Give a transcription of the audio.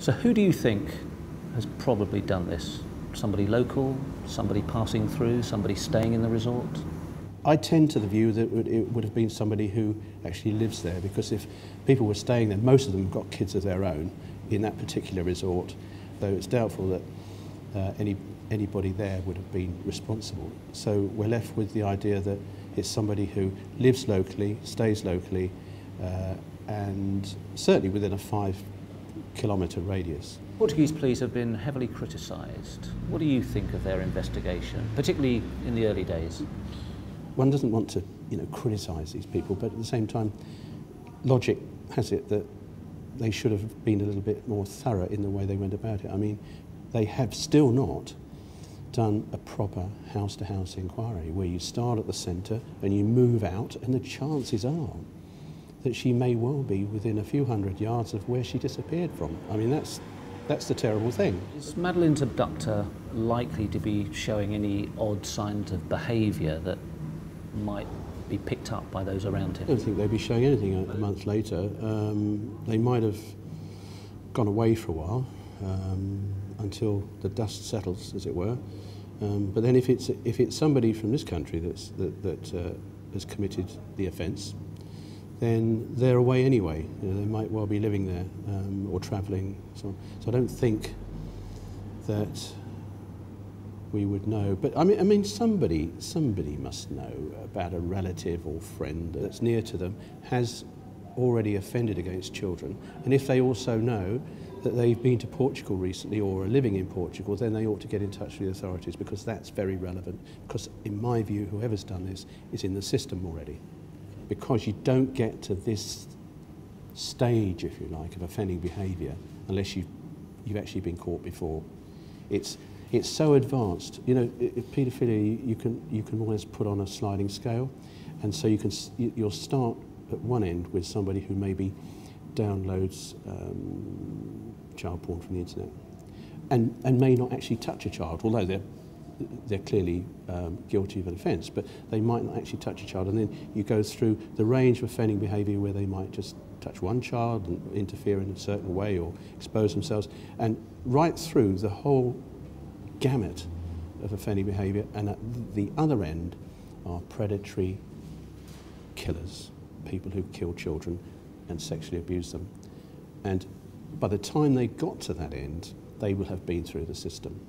So who do you think has probably done this? Somebody local, somebody passing through, somebody staying in the resort? I tend to the view that it would have been somebody who actually lives there, because if people were staying there, most of them have got kids of their own in that particular resort, though it's doubtful that anybody there would have been responsible. So we're left with the idea that it's somebody who lives locally, stays locally, and certainly within a 5-kilometre radius. Portuguese police have been heavily criticised. What do you think of their investigation, particularly in the early days? One doesn't want to, criticise these people, but at the same time, logic has it that they should have been a little bit more thorough in the way they went about it. I mean, they have still not done a proper house-to-house inquiry where you start at the centre and you move out, and the chances are that she may well be within a few hundred yards of where she disappeared from. I mean, that's the terrible thing. Is Madeleine's abductor likely to be showing any odd signs of behaviour that might be picked up by those around him? I don't think they'd be showing anything a month later. They might have gone away for a while until the dust settles, as it were. But then if it's somebody from this country that has committed the offence, then they're away anyway. They might well be living there or travelling. So I don't think that we would know. But I mean, somebody must know about a relative or friend that's near to them has already offended against children. And if they also know that they've been to Portugal recently or are living in Portugal, then they ought to get in touch with the authorities, because that's very relevant. Because in my view, whoever's done this is in the system already. Because you don't get to this stage, if you like, of offending behaviour unless you've actually been caught before. It's so advanced. Paedophilia, you can always put on a sliding scale, and so you'll start at one end with somebody who maybe downloads child porn from the internet and may not actually touch a child, although they're clearly guilty of an offence, but they might not actually touch a child. And then you go through the range of offending behaviour where they might just touch one child and interfere in a certain way or expose themselves, and right through the whole gamut of offending behaviour. And at the other end are predatory killers, people who kill children and sexually abuse them. And by the time they got to that end, they will have been through the system.